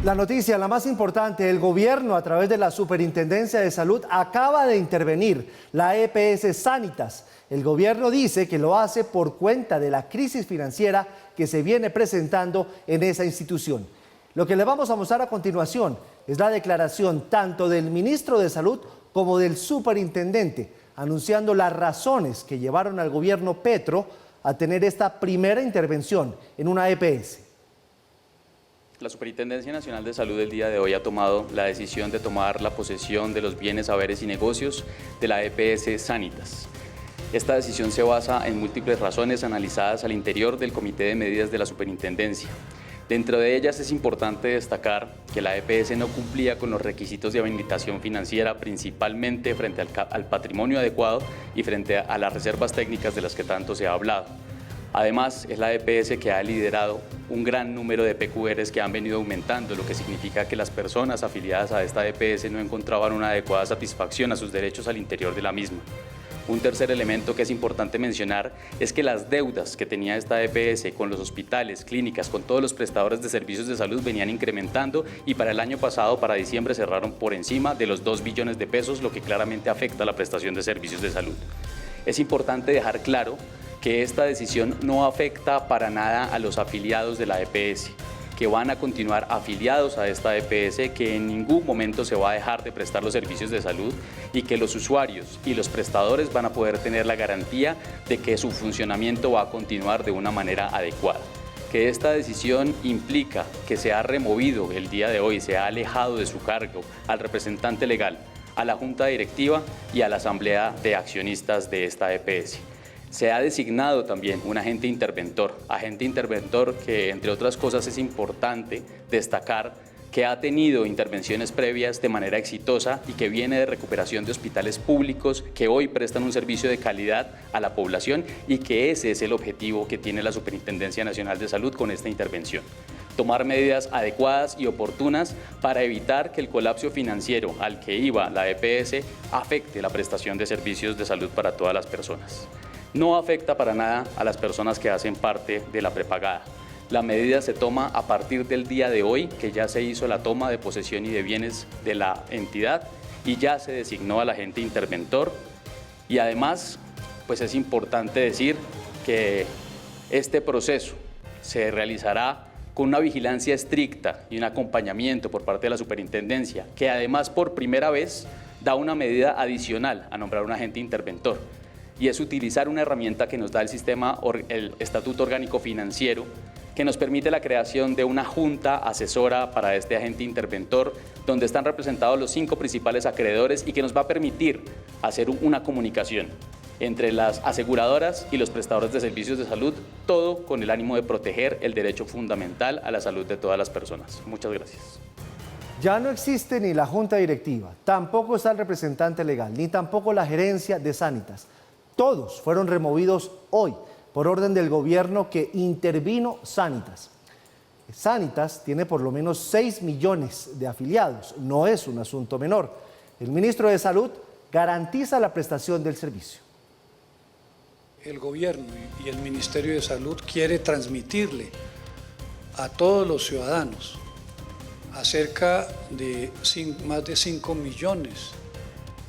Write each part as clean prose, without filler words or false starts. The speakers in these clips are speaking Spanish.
La noticia, la más importante, el gobierno a través de la Superintendencia de Salud acaba de intervenir la EPS Sanitas. El gobierno dice que lo hace por cuenta de la crisis financiera que se viene presentando en esa institución. Lo que le vamos a mostrar a continuación es la declaración tanto del ministro de Salud como del superintendente, anunciando las razones que llevaron al gobierno Petro a tener esta primera intervención en una EPS. La Superintendencia Nacional de Salud el día de hoy ha tomado la decisión de tomar la posesión de los bienes, saberes y negocios de la EPS Sanitas. Esta decisión se basa en múltiples razones analizadas al interior del Comité de Medidas de la Superintendencia. Dentro de ellas es importante destacar que la EPS no cumplía con los requisitos de habilitación financiera, principalmente frente al patrimonio adecuado y frente a las reservas técnicas de las que tanto se ha hablado. Además, es la EPS que ha liderado un gran número de PQRs que han venido aumentando, lo que significa que las personas afiliadas a esta EPS no encontraban una adecuada satisfacción a sus derechos al interior de la misma. Un tercer elemento que es importante mencionar es que las deudas que tenía esta EPS con los hospitales, clínicas, con todos los prestadores de servicios de salud venían incrementando y para el año pasado, para diciembre, cerraron por encima de los 2 billones de pesos, lo que claramente afecta a la prestación de servicios de salud. Es importante dejar claro que esta decisión no afecta para nada a los afiliados de la EPS, que van a continuar afiliados a esta EPS, que en ningún momento se va a dejar de prestar los servicios de salud y que los usuarios y los prestadores van a poder tener la garantía de que su funcionamiento va a continuar de una manera adecuada. Que esta decisión implica que se ha removido el día de hoy, se ha alejado de su cargo al representante legal, a la Junta Directiva y a la Asamblea de Accionistas de esta EPS. Se ha designado también un agente interventor que, entre otras cosas, es importante destacar que ha tenido intervenciones previas de manera exitosa y que viene de recuperación de hospitales públicos que hoy prestan un servicio de calidad a la población y que ese es el objetivo que tiene la Superintendencia Nacional de Salud con esta intervención. Tomar medidas adecuadas y oportunas para evitar que el colapso financiero al que iba la EPS afecte la prestación de servicios de salud para todas las personas. No afecta para nada a las personas que hacen parte de la prepagada. La medida se toma a partir del día de hoy, que ya se hizo la toma de posesión y de bienes de la entidad y ya se designó al agente interventor. Y además, pues es importante decir que este proceso se realizará con una vigilancia estricta y un acompañamiento por parte de la Superintendencia, que además por primera vez da una medida adicional a nombrar un agente interventor. Y es utilizar una herramienta que nos da el Estatuto Orgánico Financiero, que nos permite la creación de una junta asesora para este agente interventor, donde están representados los 5 principales acreedores y que nos va a permitir hacer una comunicación entre las aseguradoras y los prestadores de servicios de salud, todo con el ánimo de proteger el derecho fundamental a la salud de todas las personas. Muchas gracias. Ya no existe ni la junta directiva, tampoco está el representante legal, ni tampoco la gerencia de Sanitas. Todos fueron removidos hoy por orden del gobierno que intervino Sanitas. Sanitas tiene por lo menos 6 millones de afiliados, no es un asunto menor. El ministro de Salud garantiza la prestación del servicio. El gobierno y el Ministerio de Salud quiere transmitirle a todos los ciudadanos acerca de más de 5 millones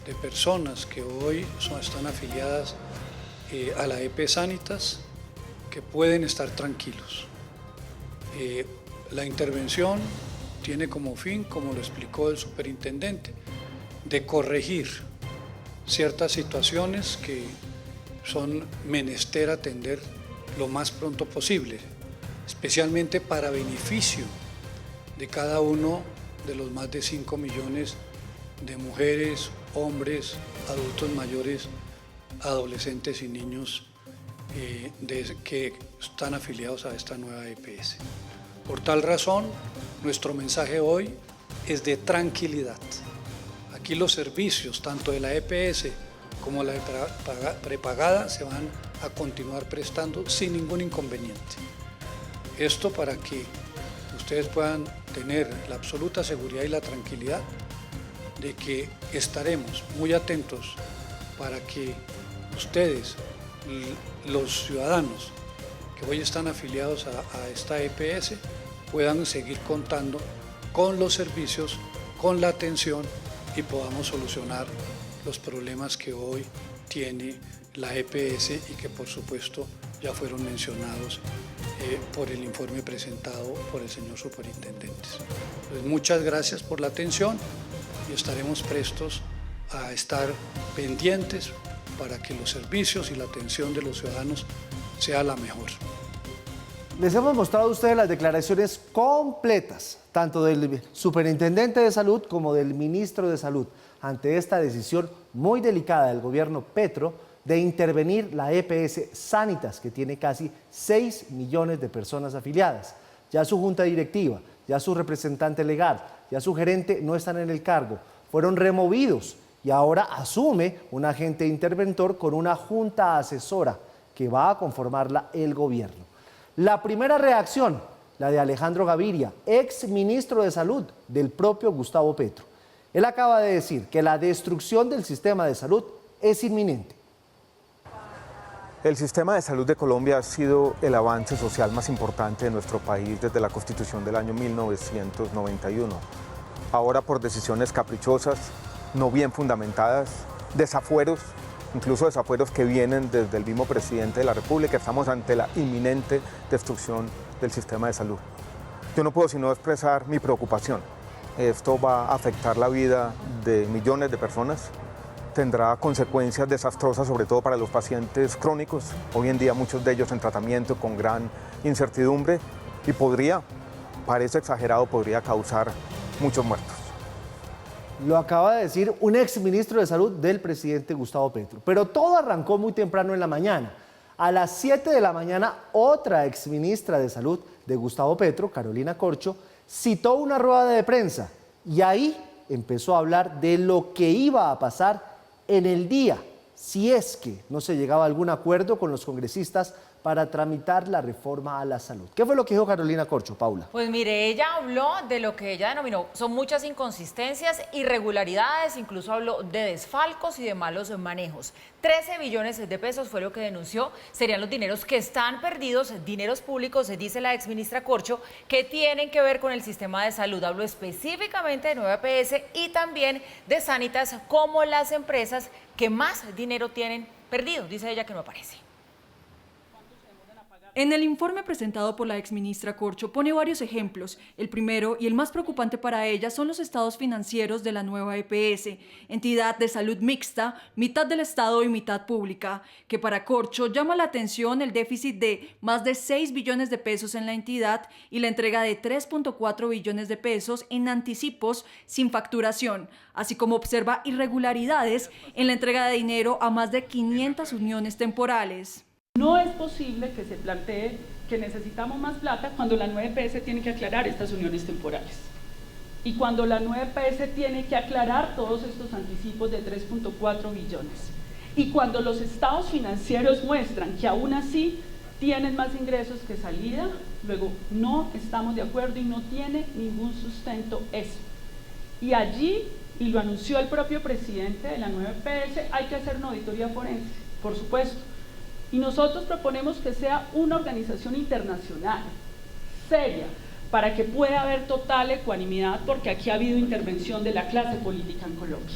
de personas que hoy están afiliadas a la EPS Sanitas, que pueden estar tranquilos. La intervención tiene como fin, como lo explicó el superintendente, de corregir ciertas situaciones que son menester atender lo más pronto posible, especialmente para beneficio de cada uno de los más de 5 millones de mujeres, hombres, adultos mayores, adolescentes y niños que están afiliados a esta nueva EPS. Por tal razón, nuestro mensaje hoy es de tranquilidad. Aquí los servicios, tanto de la EPS como la prepagada, se van a continuar prestando sin ningún inconveniente. Esto para que ustedes puedan tener la absoluta seguridad y la tranquilidad de que estaremos muy atentos para que ustedes, los ciudadanos que hoy están afiliados a esta EPS, puedan seguir contando con los servicios, con la atención y podamos solucionar los problemas que hoy tiene la EPS y que por supuesto ya fueron mencionados por el informe presentado por el señor superintendente. Pues muchas gracias por la atención y estaremos prestos a estar pendientes para que los servicios y la atención de los ciudadanos sea la mejor. Les hemos mostrado a ustedes las declaraciones completas, tanto del superintendente de salud como del ministro de salud, ante esta decisión muy delicada del gobierno Petro de intervenir la EPS Sanitas, que tiene casi 6 millones de personas afiliadas. Ya su junta directiva, ya su representante legal, ya su gerente no están en el cargo, fueron removidos y ahora asume un agente interventor con una junta asesora que va a conformarla el gobierno. La primera reacción, la de Alejandro Gaviria, ex ministro de Salud del propio Gustavo Petro. Él acaba de decir que la destrucción del sistema de salud es inminente. El sistema de salud de Colombia ha sido el avance social más importante de nuestro país desde la Constitución del año 1991. Ahora por decisiones caprichosas, no bien fundamentadas, desafueros, incluso desafueros que vienen desde el mismo presidente de la República, estamos ante la inminente destrucción del sistema de salud. Yo no puedo sino expresar mi preocupación. Esto va a afectar la vida de millones de personas, tendrá consecuencias desastrosas sobre todo para los pacientes crónicos, hoy en día muchos de ellos en tratamiento con gran incertidumbre y parece exagerado, podría causar muchos muertos. Lo acaba de decir un ex ministro de Salud del presidente Gustavo Petro. Pero todo arrancó muy temprano en la mañana. A las 7 de la mañana, otra ex ministra de Salud de Gustavo Petro, Carolina Corcho, citó una rueda de prensa y ahí empezó a hablar de lo que iba a pasar en el día, si es que no se llegaba a algún acuerdo con los congresistas para tramitar la reforma a la salud. ¿Qué fue lo que dijo Carolina Corcho, Paula? Pues mire, ella habló de lo que ella denominó, son muchas inconsistencias, irregularidades, incluso habló de desfalcos y de malos manejos. 13 billones de pesos fue lo que denunció, serían los dineros que están perdidos, dineros públicos, dice la exministra Corcho, que tienen que ver con el sistema de salud. Habló específicamente de Nueva EPS y también de Sanitas como las empresas que más dinero tienen perdido, dice ella que no aparece. En el informe presentado por la exministra Corcho pone varios ejemplos. El primero y el más preocupante para ella son los estados financieros de la nueva EPS, entidad de salud mixta, mitad del Estado y mitad pública, que para Corcho llama la atención el déficit de más de 6 billones de pesos en la entidad y la entrega de 3.4 billones de pesos en anticipos sin facturación, así como observa irregularidades en la entrega de dinero a más de 500 uniones temporales. No es posible que se plantee que necesitamos más plata cuando la nueva EPS tiene que aclarar estas uniones temporales. Y cuando la nueva EPS tiene que aclarar todos estos anticipos de 3.4 billones. Y cuando los estados financieros muestran que aún así tienen más ingresos que salida, luego no estamos de acuerdo y no tiene ningún sustento eso. Y allí, y lo anunció el propio presidente de la nueva EPS, hay que hacer una auditoría forense, por supuesto. Y nosotros proponemos que sea una organización internacional, seria, para que pueda haber total ecuanimidad, porque aquí ha habido intervención de la clase política en Colombia.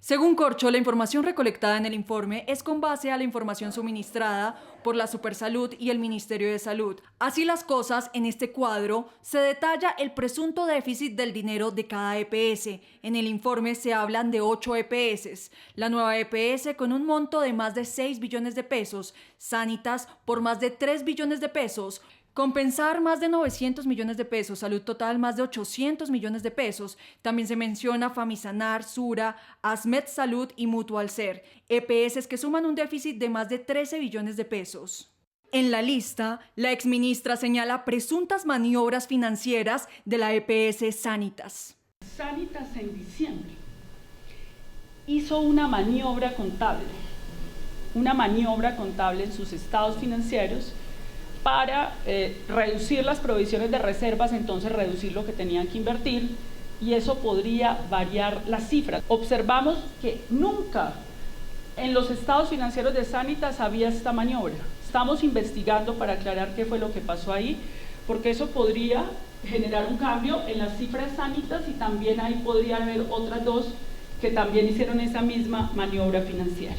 Según Corcho, la información recolectada en el informe es con base a la información suministrada por la Supersalud y el Ministerio de Salud. Así las cosas, en este cuadro se detalla el presunto déficit del dinero de cada EPS. En el informe se hablan de 8 EPS. La nueva EPS con un monto de más de 6 billones de pesos, Sanitas por más de 3 billones de pesos, Compensar más de 900 millones de pesos, Salud Total más de 800 millones de pesos. También se menciona Famisanar, Sura, Asmed Salud y Mutual Ser, EPS que suman un déficit de más de 13 billones de pesos. En la lista, la exministra señala presuntas maniobras financieras de la EPS Sanitas. Sanitas en diciembre hizo una maniobra contable en sus estados financieros para reducir las provisiones de reservas, entonces reducir lo que tenían que invertir, y eso podría variar las cifras. Observamos que nunca en los estados financieros de Sanitas había esta maniobra. Estamos investigando para aclarar qué fue lo que pasó ahí, porque eso podría generar un cambio en las cifras Sanitas y también ahí podría haber otras dos que también hicieron esa misma maniobra financiera.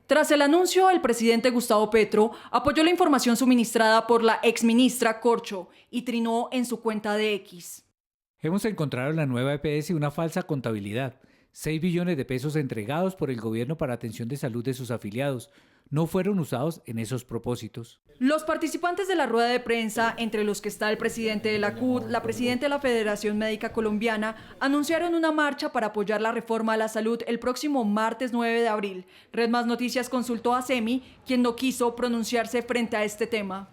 Tras el anuncio, el presidente Gustavo Petro apoyó la información suministrada por la exministra Corcho y trinó en su cuenta de X. Hemos encontrado en la nueva EPS una falsa contabilidad. 6 billones de pesos entregados por el gobierno para atención de salud de sus afiliados no fueron usados en esos propósitos. Los participantes de la rueda de prensa, entre los que está el presidente de la CUT, la presidenta de la Federación Médica Colombiana, anunciaron una marcha para apoyar la reforma a la salud el próximo martes 9 de abril. Red Más Noticias consultó a SEMI, quien no quiso pronunciarse frente a este tema.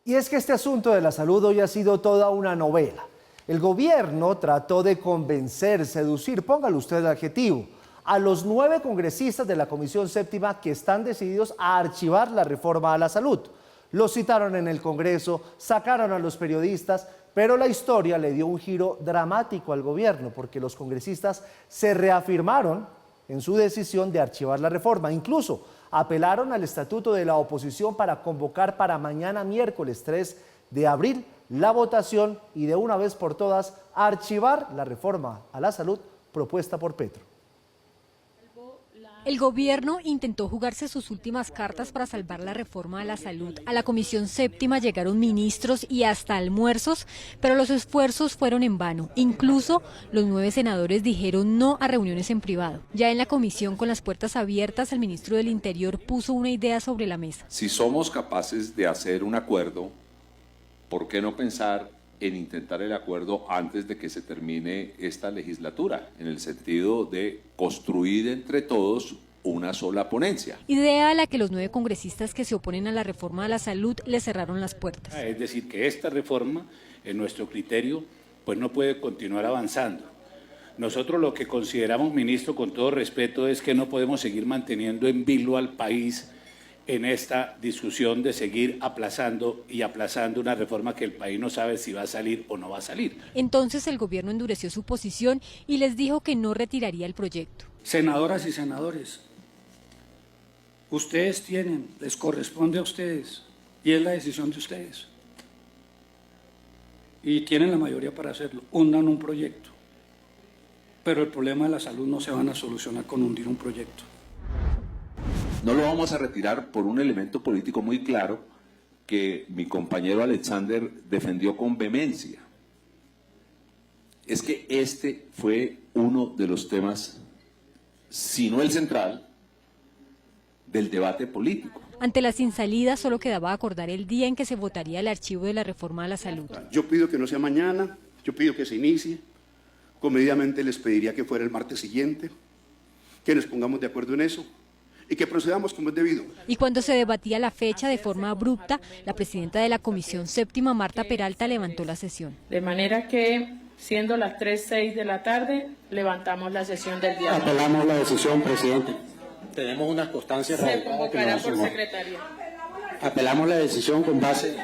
Y es que este asunto de la salud hoy ha sido toda una novela. El gobierno trató de convencer, seducir, póngale usted el adjetivo, a los 9 congresistas de la Comisión Séptima que están decididos a archivar la reforma a la salud. Los citaron en el Congreso, sacaron a los periodistas, pero la historia le dio un giro dramático al gobierno porque los congresistas se reafirmaron en su decisión de archivar la reforma. Incluso apelaron al estatuto de la oposición para convocar para mañana miércoles 3 de abril la votación y de una vez por todas archivar la reforma a la salud propuesta por Petro. El gobierno intentó jugarse sus últimas cartas para salvar la reforma a la salud. A la Comisión Séptima llegaron ministros y hasta almuerzos, pero los esfuerzos fueron en vano. Incluso los 9 senadores dijeron no a reuniones en privado. Ya en la comisión, con las puertas abiertas, el ministro del Interior puso una idea sobre la mesa. Si somos capaces de hacer un acuerdo, ¿por qué no pensar en intentar el acuerdo antes de que se termine esta legislatura, en el sentido de construir entre todos una sola ponencia? Idea a la que los 9 congresistas que se oponen a la reforma a la salud le cerraron las puertas. Es decir, que esta reforma, en nuestro criterio, pues no puede continuar avanzando. Nosotros lo que consideramos, ministro, con todo respeto, es que no podemos seguir manteniendo en vilo al país en esta discusión de seguir aplazando y aplazando una reforma que el país no sabe si va a salir o no va a salir. Entonces el gobierno endureció su posición y les dijo que no retiraría el proyecto. Senadoras y senadores, ustedes tienen, les corresponde a ustedes y es la decisión de ustedes. Y tienen la mayoría para hacerlo, hundan un proyecto. Pero el problema de la salud no se van a solucionar con hundir un proyecto. No lo vamos a retirar por un elemento político muy claro que mi compañero Alexander defendió con vehemencia. Es que este fue uno de los temas, si no el central, del debate político. Ante la sin salida, solo quedaba acordar el día en que se votaría el archivo de la reforma a la salud. Yo pido que no sea mañana, yo pido que se inicie. Comedidamente les pediría que fuera el martes siguiente, que nos pongamos de acuerdo en eso y que procedamos como es debido. Y cuando se debatía la fecha de forma abrupta, la presidenta de la Comisión Séptima, Marta Peralta, levantó la sesión. De manera que, siendo las 3:06 de la tarde, levantamos la sesión del día. Apelamos la decisión, presidente. Tenemos unas constancias. Se convocará por secretaría. Apelamos la decisión con base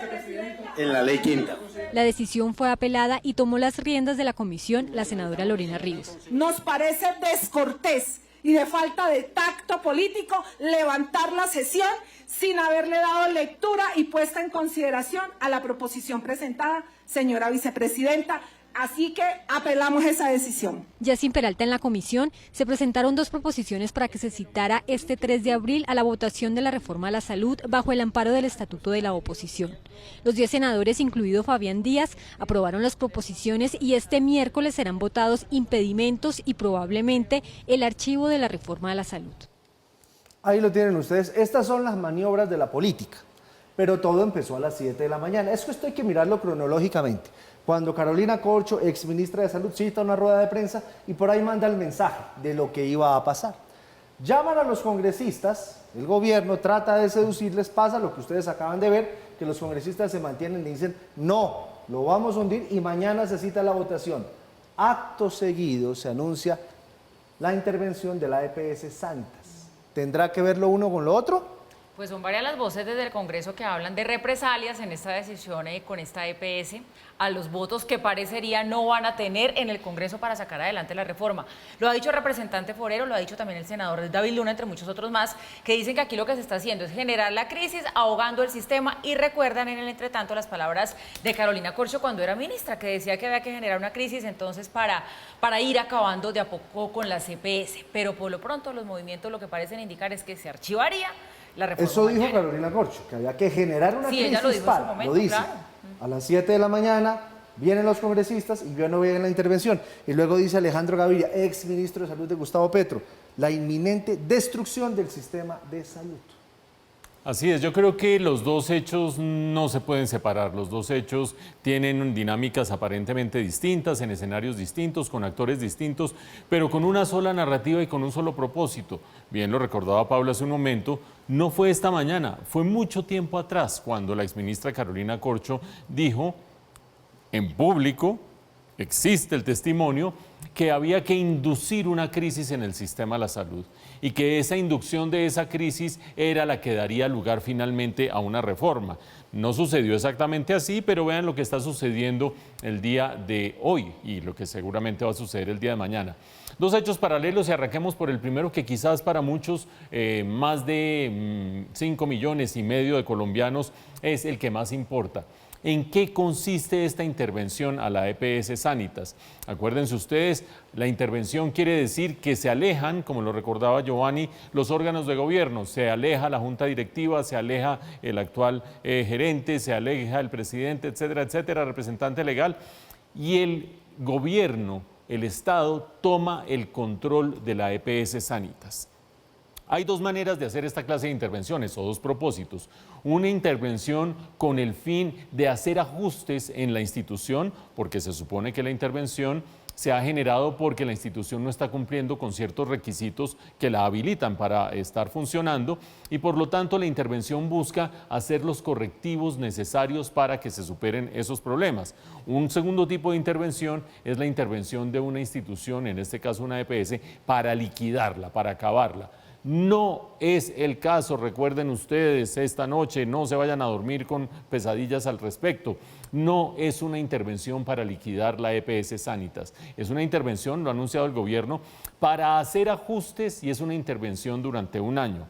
en la ley quinta. La decisión fue apelada y tomó las riendas de la comisión la senadora Lorena Ríos. Nos parece descortés y de falta de tacto político levantar la sesión sin haberle dado lectura y puesta en consideración a la proposición presentada, señora vicepresidenta. Así que apelamos esa decisión. Ya sin Peralta en la comisión, se presentaron 2 proposiciones para que se citara este 3 de abril a la votación de la reforma a la salud bajo el amparo del estatuto de la oposición. Los 10 senadores, incluido Fabián Díaz, aprobaron las proposiciones y este miércoles serán votados impedimentos y probablemente el archivo de la reforma a la salud. Ahí lo tienen ustedes. Estas son las maniobras de la política, pero todo empezó a las 7 de la mañana. Es que esto hay que mirarlo cronológicamente. Cuando Carolina Corcho, exministra de Salud, cita una rueda de prensa y por ahí manda el mensaje de lo que iba a pasar. Llaman a los congresistas, el gobierno trata de seducirles, pasa lo que ustedes acaban de ver, que los congresistas se mantienen y dicen, no, lo vamos a hundir y mañana se cita la votación. Acto seguido se anuncia la intervención de la EPS Sanitas. ¿Tendrá que ver lo uno con lo otro? Pues son varias las voces desde el Congreso que hablan de represalias en esta decisión con esta EPS, a los votos que parecería no van a tener en el Congreso para sacar adelante la reforma. Lo ha dicho el representante Forero, lo ha dicho también el senador David Luna, entre muchos otros más, que dicen que aquí lo que se está haciendo es generar la crisis, ahogando el sistema, y recuerdan en el entretanto las palabras de Carolina Corcho cuando era ministra, que decía que había que generar una crisis entonces para ir acabando de a poco con las EPS. Pero por lo pronto los movimientos lo que parecen indicar es que se archivaría la reforma. Eso dijo Carolina Corcho, que había que generar una crisis ella lo dijo para, en su momento, lo dice. claro. A las 7 de la mañana vienen los congresistas y yo no voy en la intervención. Y luego dice Alejandro Gaviria, ex ministro de Salud de Gustavo Petro, la inminente destrucción del sistema de salud. Así es, yo creo que los dos hechos no se pueden separar, los dos hechos tienen dinámicas aparentemente distintas, en escenarios distintos, con actores distintos, pero con una sola narrativa y con un solo propósito. Bien lo recordaba Paula hace un momento, no fue esta mañana, fue mucho tiempo atrás cuando la exministra Carolina Corcho dijo en público, existe el testimonio, que había que inducir una crisis en el sistema de la salud y que esa inducción de esa crisis era la que daría lugar finalmente a una reforma. No sucedió exactamente así, pero vean lo que está sucediendo el día de hoy y lo que seguramente va a suceder el día de mañana. Dos hechos paralelos y arranquemos por el primero, que quizás para muchos, más de 5,5 millones de colombianos, es el que más importa. ¿En qué consiste esta intervención a la EPS Sanitas? Acuérdense ustedes, la intervención quiere decir que se alejan, como lo recordaba Giovanni, los órganos de gobierno, se aleja la junta directiva, se aleja el actual gerente, se aleja el presidente, etcétera, etcétera, representante legal, y el gobierno, el Estado, toma el control de la EPS Sanitas. Hay dos maneras de hacer esta clase de intervenciones o dos propósitos. Una intervención con el fin de hacer ajustes en la institución, porque se supone que la intervención se ha generado porque la institución no está cumpliendo con ciertos requisitos que la habilitan para estar funcionando y por lo tanto la intervención busca hacer los correctivos necesarios para que se superen esos problemas. Un segundo tipo de intervención es la intervención de una institución, en este caso una EPS, para liquidarla, para acabarla. No es el caso, recuerden ustedes, esta noche no se vayan a dormir con pesadillas al respecto. No es una intervención para liquidar la EPS Sanitas, es una intervención, lo ha anunciado el gobierno, para hacer ajustes y es una intervención durante un año.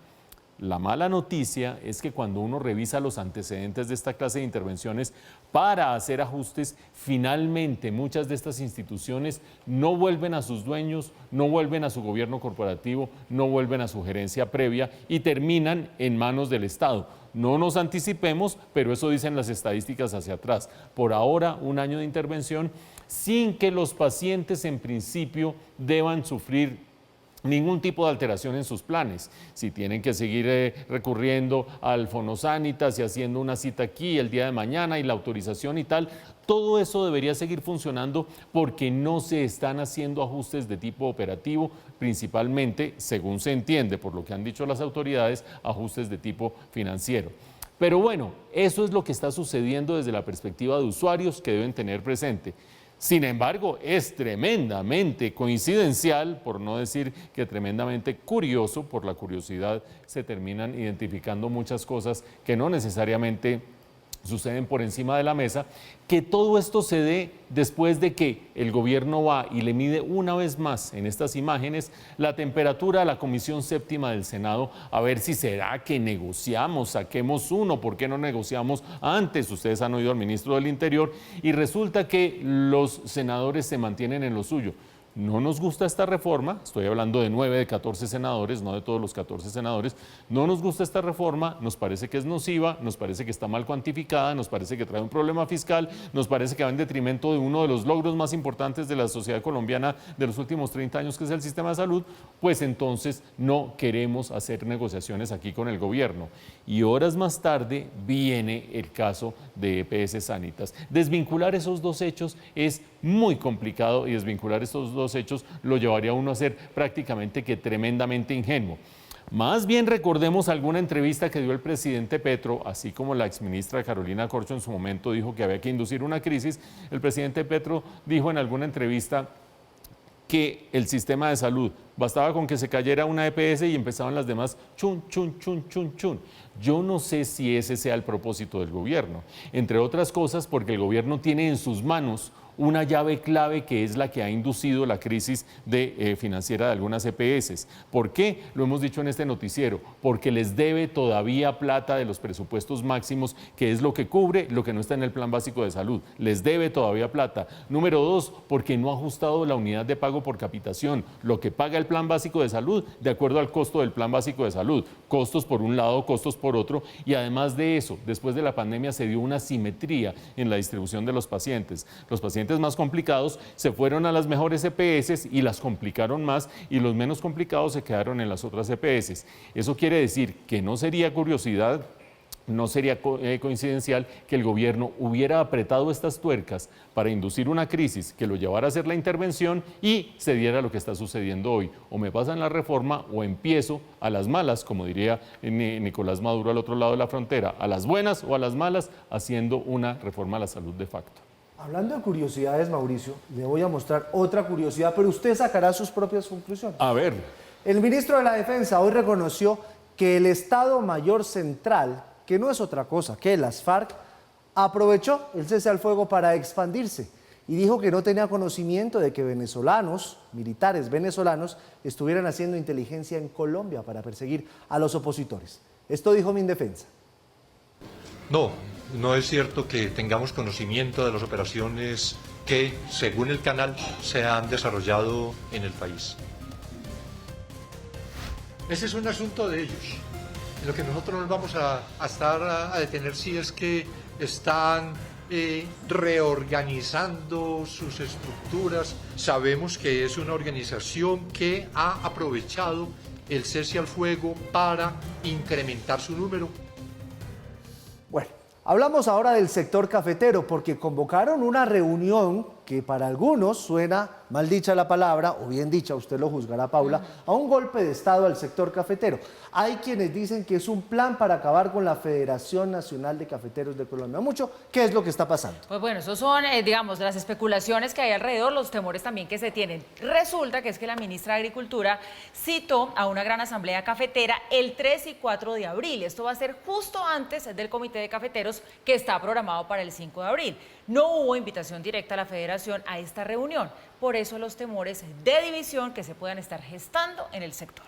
La mala noticia es que cuando uno revisa los antecedentes de esta clase de intervenciones para hacer ajustes, finalmente muchas de estas instituciones no vuelven a sus dueños, no vuelven a su gobierno corporativo, no vuelven a su gerencia previa y terminan en manos del Estado. No nos anticipemos, pero eso dicen las estadísticas hacia atrás. Por ahora, un año de intervención sin que los pacientes en principio deban sufrir ningún tipo de alteración en sus planes. Si tienen que seguir recurriendo al Fonosanitas y haciendo una cita aquí el día de mañana y la autorización y tal, todo eso debería seguir funcionando porque no se están haciendo ajustes de tipo operativo, principalmente, según se entiende por lo que han dicho las autoridades, ajustes de tipo financiero. Pero bueno, eso es lo que está sucediendo desde la perspectiva de usuarios que deben tener presente. Sin embargo, es tremendamente coincidencial, por no decir que tremendamente curioso, por la curiosidad se terminan identificando muchas cosas que no necesariamente suceden por encima de la mesa, que todo esto se dé después de que el gobierno va y le mide una vez más en estas imágenes la temperatura a la Comisión Séptima del Senado, a ver si será que negociamos, saquemos uno, ¿por qué no negociamos antes? Ustedes han oído al ministro del Interior y resulta que los senadores se mantienen en lo suyo. No nos gusta esta reforma, estoy hablando de 9 de 14 senadores, no de todos los 14 senadores, no nos gusta esta reforma, nos parece que es nociva, nos parece que está mal cuantificada, nos parece que trae un problema fiscal, nos parece que va en detrimento de uno de los logros más importantes de la sociedad colombiana de los últimos 30 años, que es el sistema de salud, pues entonces no queremos hacer negociaciones aquí con el gobierno. Y horas más tarde viene el caso de EPS Sanitas. Desvincular esos dos hechos es muy complicado y desvincular estos dos hechos lo llevaría a uno a ser prácticamente que tremendamente ingenuo. Más bien recordemos alguna entrevista que dio el presidente Petro, así como la exministra Carolina Corcho en su momento dijo que había que inducir una crisis. El presidente Petro dijo en alguna entrevista que el sistema de salud Bastaba con que se cayera una EPS y empezaban las demás chun, chun, chun, chun, chun. Yo no sé si ese sea el propósito del gobierno, entre otras cosas porque el gobierno tiene en sus manos una llave clave que es la que ha inducido la crisis financiera de algunas EPS. ¿Por qué? Lo hemos dicho en este noticiero, porque les debe todavía plata de los presupuestos máximos, que es lo que cubre lo que no está en el Plan Básico de Salud. Les debe todavía plata. Número 2, porque no ha ajustado la unidad de pago por capitación, lo que paga el Plan Básico de Salud de acuerdo al costo del Plan Básico de Salud. Costos por un lado, costos por otro, y además de eso, después de la pandemia se dio una simetría en la distribución de los pacientes. Los pacientes más complicados se fueron a las mejores EPS y las complicaron más, y los menos complicados se quedaron en las otras EPS. Eso quiere decir que no sería curiosidad, no sería coincidencial que el gobierno hubiera apretado estas tuercas para inducir una crisis que lo llevara a hacer la intervención y se diera lo que está sucediendo hoy. O me pasan la reforma o empiezo a las malas, como diría Nicolás Maduro al otro lado de la frontera, a las buenas o a las malas, haciendo una reforma a la salud de facto. Hablando de curiosidades, Mauricio, le voy a mostrar otra curiosidad, pero usted sacará sus propias conclusiones. A ver. El ministro de la Defensa hoy reconoció que el Estado Mayor Central, que no es otra cosa que las FARC, aprovechó el cese al fuego para expandirse y dijo que no tenía conocimiento de que militares venezolanos, estuvieran haciendo inteligencia en Colombia para perseguir a los opositores. Esto dijo Mindefensa. No es cierto que tengamos conocimiento de las operaciones que, según el canal, se han desarrollado en el país. Ese es un asunto de ellos. En lo que nosotros nos vamos a detener sí es que están reorganizando sus estructuras. Sabemos que es una organización que ha aprovechado el cese al fuego para incrementar su número. Bueno, hablamos ahora del sector cafetero porque convocaron una reunión que para algunos suena, mal dicha la palabra, o bien dicha, usted lo juzgará, Paula, a un golpe de Estado al sector cafetero. Hay quienes dicen que es un plan para acabar con la Federación Nacional de Cafeteros de Colombia. ¿Qué es lo que está pasando? Pues bueno, esos son, digamos, las especulaciones que hay alrededor, los temores también que se tienen. Resulta que es que la ministra de Agricultura citó a una gran asamblea cafetera el 3 y 4 de abril. Esto va a ser justo antes del Comité de Cafeteros que está programado para el 5 de abril. No hubo invitación directa a la Federación a esta reunión. Por eso los temores de división que se puedan estar gestando en el sector.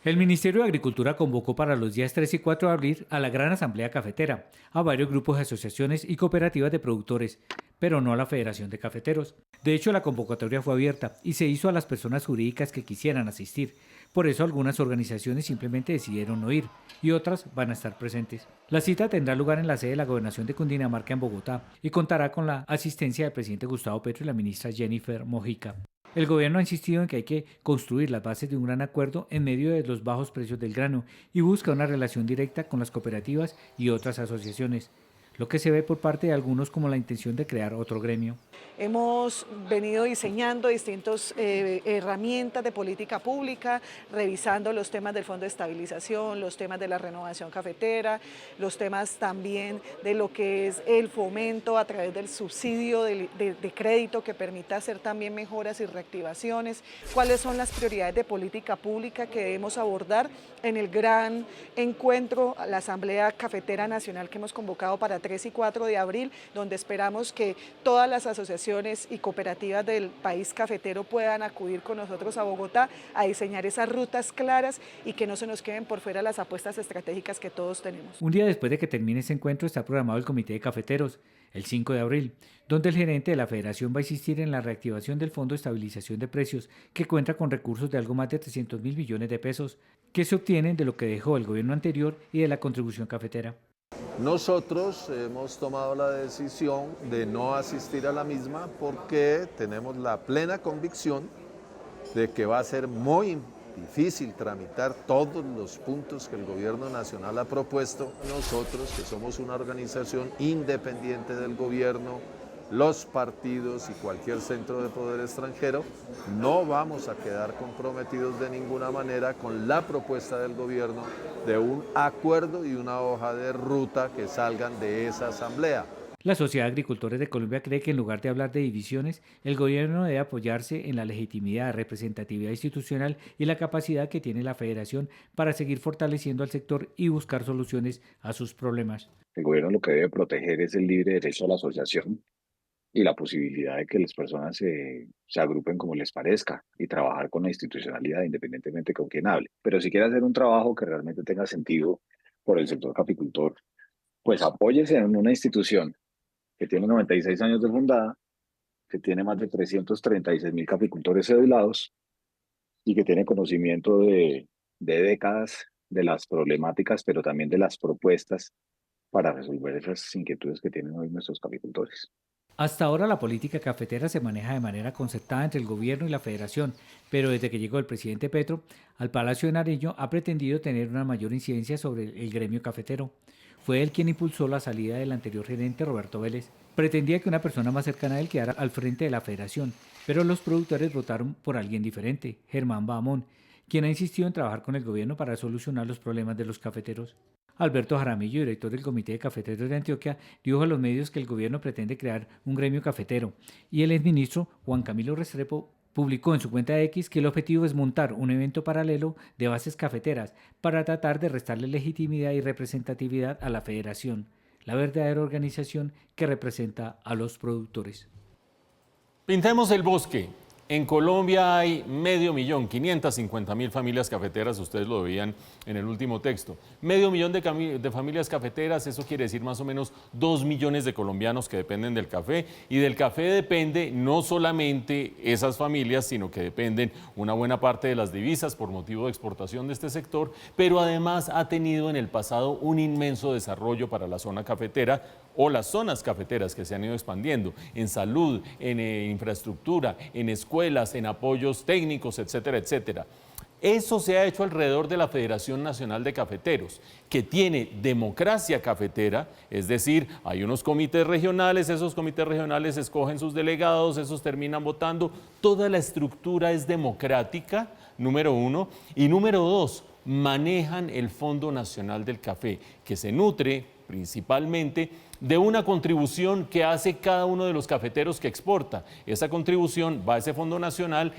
El Ministerio de Agricultura convocó para los días 3 y 4 de abril a la Gran Asamblea Cafetera, a varios grupos de asociaciones y cooperativas de productores, pero no a la Federación de Cafeteros. De hecho, la convocatoria fue abierta y se hizo a las personas jurídicas que quisieran asistir. Por eso algunas organizaciones simplemente decidieron no ir y otras van a estar presentes. La cita tendrá lugar en la sede de la Gobernación de Cundinamarca en Bogotá y contará con la asistencia del presidente Gustavo Petro y la ministra Jennifer Mojica. El gobierno ha insistido en que hay que construir las bases de un gran acuerdo en medio de los bajos precios del grano y busca una relación directa con las cooperativas y otras asociaciones, lo que se ve por parte de algunos como la intención de crear otro gremio. Hemos venido diseñando distintas herramientas de política pública, revisando los temas del Fondo de Estabilización, los temas de la renovación cafetera, los temas también de lo que es el fomento a través del subsidio de crédito que permita hacer también mejoras y reactivaciones, cuáles son las prioridades de política pública que debemos abordar en el gran encuentro, la Asamblea Cafetera Nacional que hemos convocado para 3 y 4 de abril, donde esperamos que todas las asociaciones y cooperativas del país cafetero puedan acudir con nosotros a Bogotá a diseñar esas rutas claras y que no se nos queden por fuera las apuestas estratégicas que todos tenemos. Un día después de que termine ese encuentro está programado el Comité de Cafeteros, el 5 de abril, donde el gerente de la Federación va a insistir en la reactivación del Fondo de Estabilización de Precios, que cuenta con recursos de algo más de 300.000 millones de pesos, que se obtienen de lo que dejó el gobierno anterior y de la contribución cafetera. Nosotros hemos tomado la decisión de no asistir a la misma porque tenemos la plena convicción de que va a ser muy difícil tramitar todos los puntos que el gobierno nacional ha propuesto. Nosotros, que somos una organización independiente del gobierno, los partidos y cualquier centro de poder extranjero, no vamos a quedar comprometidos de ninguna manera con la propuesta del gobierno de un acuerdo y una hoja de ruta que salgan de esa asamblea. La Sociedad de Agricultores de Colombia cree que en lugar de hablar de divisiones, el gobierno debe apoyarse en la legitimidad, representatividad institucional y la capacidad que tiene la federación para seguir fortaleciendo al sector y buscar soluciones a sus problemas. El gobierno lo que debe proteger es el libre derecho a la asociación y la posibilidad de que las personas se agrupen como les parezca y trabajar con la institucionalidad independientemente con quién hable. Pero si quiere hacer un trabajo que realmente tenga sentido por el sector caficultor, pues apóyese en una institución que tiene 96 años de fundada, que tiene más de 336.000 caficultores cedulados y que tiene conocimiento de décadas de las problemáticas, pero también de las propuestas para resolver esas inquietudes que tienen hoy nuestros caficultores. Hasta ahora la política cafetera se maneja de manera concertada entre el gobierno y la federación, pero desde que llegó el presidente Petro al Palacio de Nariño ha pretendido tener una mayor incidencia sobre el gremio cafetero. Fue él quien impulsó la salida del anterior gerente Roberto Vélez. Pretendía que una persona más cercana a él quedara al frente de la federación, pero los productores votaron por alguien diferente, Germán Bahamón, quien ha insistido en trabajar con el gobierno para solucionar los problemas de los cafeteros. Alberto Jaramillo, director del Comité de Cafeteros de Antioquia, dijo a los medios que el gobierno pretende crear un gremio cafetero, y el exministro Juan Camilo Restrepo publicó en su cuenta de X que el objetivo es montar un evento paralelo de bases cafeteras para tratar de restarle legitimidad y representatividad a la federación, la verdadera organización que representa a los productores. Pintemos el bosque. En Colombia hay 550.000 familias cafeteras, ustedes lo veían en el último texto. 500.000 de familias cafeteras, eso quiere decir más o menos 2 millones de colombianos que dependen del café, y del café depende no solamente esas familias, sino que dependen una buena parte de las divisas por motivo de exportación de este sector, pero además ha tenido en el pasado un inmenso desarrollo para la zona cafetera o las zonas cafeteras que se han ido expandiendo en salud, en infraestructura, en escuelas, en apoyos técnicos, etcétera, etcétera. Eso se ha hecho alrededor de la Federación Nacional de Cafeteros, que tiene democracia cafetera, es decir, hay unos comités regionales, esos comités regionales escogen sus delegados, esos terminan votando, toda la estructura es democrática, número uno, y número dos, manejan el Fondo Nacional del Café, que se nutre principalmente de una contribución que hace cada uno de los cafeteros que exporta. Esa contribución va a ese fondo nacional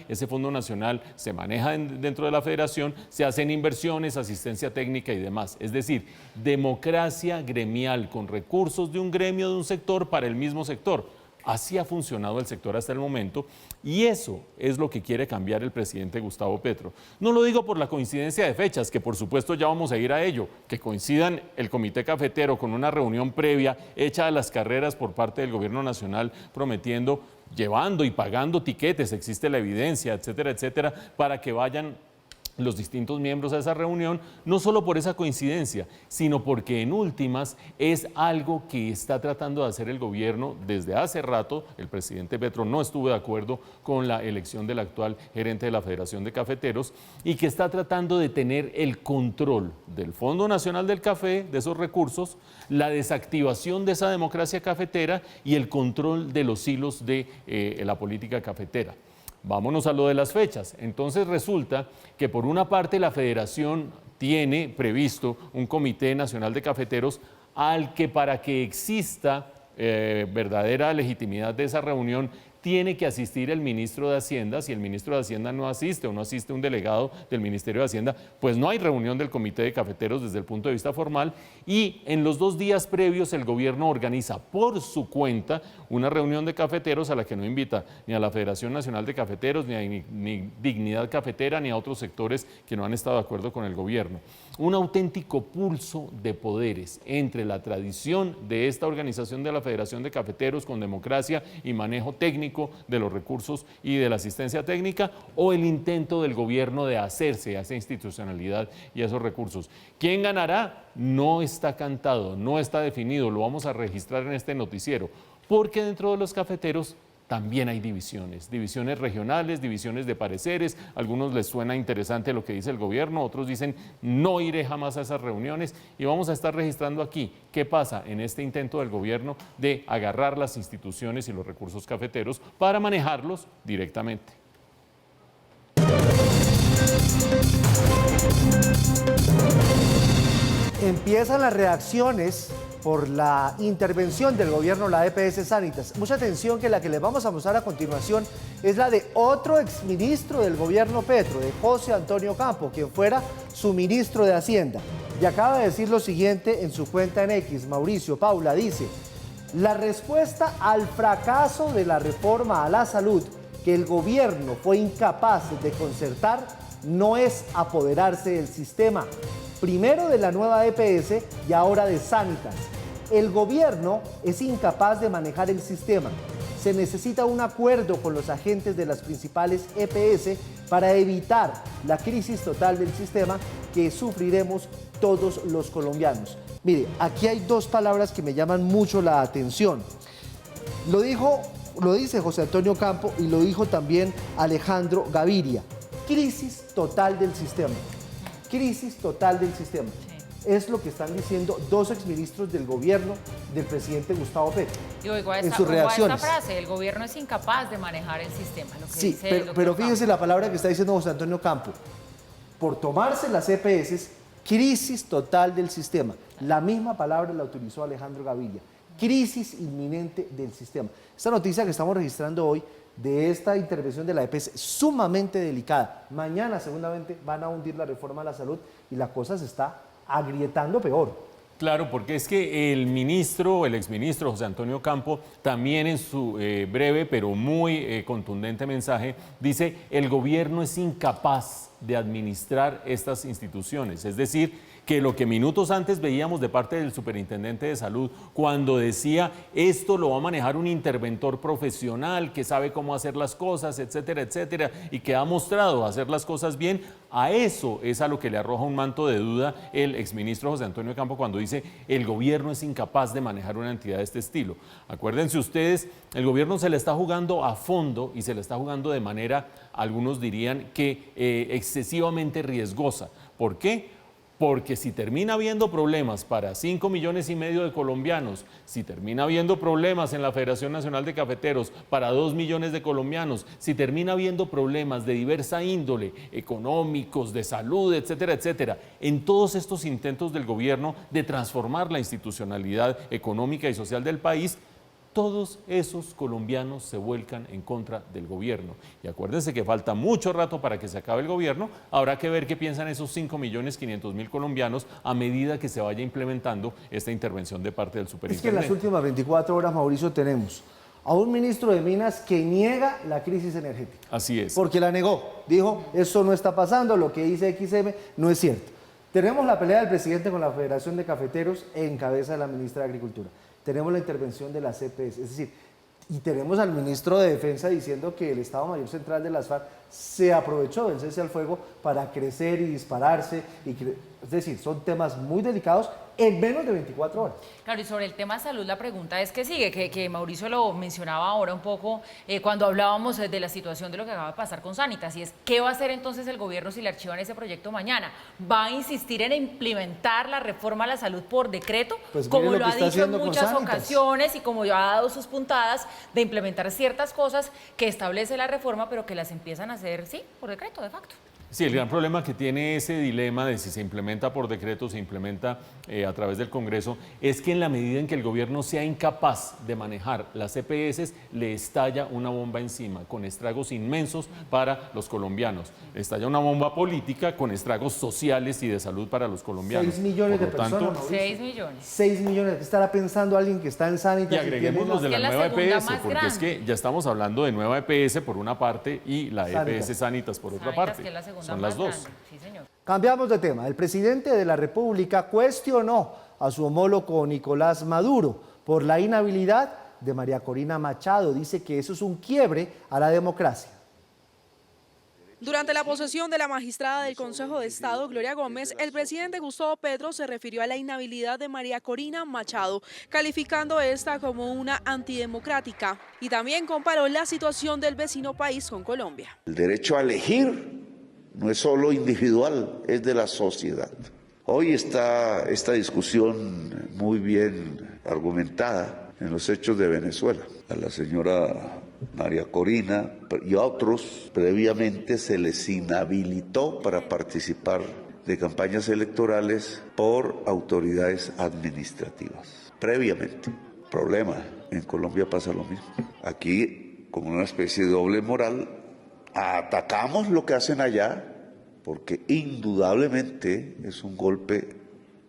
se maneja dentro de la federación, se hacen inversiones, asistencia técnica y demás. Es decir, democracia gremial con recursos de un gremio, de un sector para el mismo sector. Así ha funcionado el sector hasta el momento y eso es lo que quiere cambiar el presidente Gustavo Petro. No lo digo por la coincidencia de fechas, que por supuesto ya vamos a ir a ello, que coincidan el Comité Cafetero con una reunión previa hecha a las carreras por parte del Gobierno Nacional prometiendo, llevando y pagando tiquetes, existe la evidencia, etcétera, etcétera, para que vayan los distintos miembros a esa reunión, no solo por esa coincidencia, sino porque en últimas es algo que está tratando de hacer el gobierno desde hace rato. El presidente Petro no estuvo de acuerdo con la elección del actual gerente de la Federación de Cafeteros y que está tratando de tener el control del Fondo Nacional del Café, de esos recursos, la desactivación de esa democracia cafetera y el control de los hilos de la política cafetera. Vámonos a lo de las fechas. Entonces resulta que por una parte la federación tiene previsto un Comité Nacional de Cafeteros al que para que exista verdadera legitimidad de esa reunión tiene que asistir el ministro de Hacienda. Si el ministro de Hacienda no asiste o no asiste un delegado del Ministerio de Hacienda, pues no hay reunión del Comité de Cafeteros desde el punto de vista formal, y en los 2 días previos el gobierno organiza por su cuenta una reunión de cafeteros a la que no invita ni a la Federación Nacional de Cafeteros, ni Dignidad Cafetera, ni a otros sectores que no han estado de acuerdo con el gobierno. Un auténtico pulso de poderes entre la tradición de esta organización de la Federación de Cafeteros con democracia y manejo técnico de los recursos y de la asistencia técnica, o el intento del gobierno de hacerse a esa institucionalidad y a esos recursos. ¿Quién ganará? No está cantado, no está definido, lo vamos a registrar en este noticiero, porque dentro de los cafeteros también hay divisiones regionales, divisiones de pareceres. A algunos les suena interesante lo que dice el gobierno, otros dicen no iré jamás a esas reuniones, y vamos a estar registrando aquí qué pasa en este intento del gobierno de agarrar las instituciones y los recursos cafeteros para manejarlos directamente. Empiezan las reacciones por la intervención del gobierno, la EPS Sanitas. Mucha atención, que la que les vamos a mostrar a continuación es la de otro exministro del gobierno Petro, de José Antonio Campo, quien fuera su ministro de Hacienda. Y acaba de decir lo siguiente en su cuenta en X. Mauricio Paula dice: la respuesta al fracaso de la reforma a la salud que el gobierno fue incapaz de concertar no es apoderarse del sistema, primero de la nueva EPS y ahora de Sanitas. El gobierno es incapaz de manejar el sistema. Se necesita un acuerdo con los agentes de las principales EPS para evitar la crisis total del sistema que sufriremos todos los colombianos. Mire, aquí hay dos palabras que me llaman mucho la atención. Lo dice José Antonio Campo y lo dijo también Alejandro Gaviria. Crisis total del sistema. Crisis total del sistema. Es lo que están diciendo dos exministros del gobierno del presidente Gustavo Petro. Y oigo en sus reacciones. Esta frase: el gobierno es incapaz de manejar el sistema. Lo que sí, dice pero fíjese la palabra que está diciendo José Antonio Campo. Por tomarse las EPS, crisis total del sistema. La misma palabra la utilizó Alejandro Gaviria. Crisis inminente del sistema. Esta noticia que estamos registrando hoy de esta intervención de la EPS es sumamente delicada. Mañana seguramente van a hundir la reforma a la salud y la cosa se está agrietando peor. Claro, porque es que el exministro José Antonio Campo, también en su breve pero muy contundente mensaje, dice: el gobierno es incapaz de administrar estas instituciones. Es decir, que lo que minutos antes veíamos de parte del superintendente de salud, cuando decía esto lo va a manejar un interventor profesional que sabe cómo hacer las cosas, etcétera, etcétera, y que ha mostrado hacer las cosas bien, a eso es a lo que le arroja un manto de duda el exministro José Antonio Campo cuando dice: el gobierno es incapaz de manejar una entidad de este estilo. Acuérdense ustedes, el gobierno se le está jugando a fondo y se le está jugando de manera, algunos dirían que excesivamente riesgosa. ¿Por qué? Porque si termina habiendo problemas para 5,5 millones de colombianos, si termina habiendo problemas en la Federación Nacional de Cafeteros para 2 millones de colombianos, si termina habiendo problemas de diversa índole, económicos, de salud, etcétera, etcétera, en todos estos intentos del gobierno de transformar la institucionalidad económica y social del país, todos esos colombianos se vuelcan en contra del gobierno. Y acuérdense que falta mucho rato para que se acabe el gobierno. Habrá que ver qué piensan esos 5,5 millones colombianos a medida que se vaya implementando esta intervención de parte del superintendente. Es que en las últimas 24 horas, Mauricio, tenemos a un ministro de Minas que niega la crisis energética. Así es. Porque la negó. Dijo: eso no está pasando, lo que dice XM no es cierto. Tenemos la pelea del presidente con la Federación de Cafeteros en cabeza de la ministra de Agricultura. Tenemos la intervención de las EPS, es decir, y tenemos al ministro de Defensa diciendo que el Estado Mayor Central de las FARC se aprovechó del cese al fuego para crecer y dispararse. Es decir, son temas muy delicados en menos de 24 horas. Claro, y sobre el tema de salud, la pregunta es que sigue, que Mauricio lo mencionaba ahora un poco cuando hablábamos de la situación de lo que acaba de pasar con Sanitas, y es: ¿qué va a hacer entonces el gobierno si le archivan ese proyecto mañana? ¿Va a insistir en implementar la reforma a la salud por decreto? Pues como lo ha dicho en muchas muchas ocasiones y como ya ha dado sus puntadas de implementar ciertas cosas que establece la reforma, pero que las empiezan a hacer, sí, por decreto, de facto. Sí, el gran problema que tiene ese dilema de si se implementa por decreto, se implementa a través del Congreso, es que en la medida en que el gobierno sea incapaz de manejar las EPS, le estalla una bomba encima, con estragos inmensos para los colombianos. Le estalla una bomba política con estragos sociales y de salud para los colombianos. 6 millones de personas, Mauricio. 6 millones. 6 millones. ¿Qué estará pensando alguien que está en Sanitas? Y agreguemos los de la nueva EPS, porque es que ya estamos hablando de nueva EPS por una parte y la EPS Sanitas por otra parte. Son las dos. Sí, señor. Cambiamos de tema. El presidente de la República cuestionó a su homólogo Nicolás Maduro por la inhabilidad de María Corina Machado. Dice que eso es un quiebre a la democracia. Durante la posesión de la magistrada del Consejo de Estado, Gloria Gómez, el presidente Gustavo Petro se refirió a la inhabilidad de María Corina Machado, calificando esta como una antidemocrática, y también comparó la situación del vecino país con Colombia. El derecho a elegir no es solo individual, es de la sociedad. Hoy está esta discusión muy bien argumentada en los hechos de Venezuela. A la señora María Corina y a otros previamente se les inhabilitó para participar de campañas electorales por autoridades administrativas. previamente. Problema, en Colombia pasa lo mismo. Aquí, como una especie de doble moral, atacamos lo que hacen allá, porque indudablemente es un golpe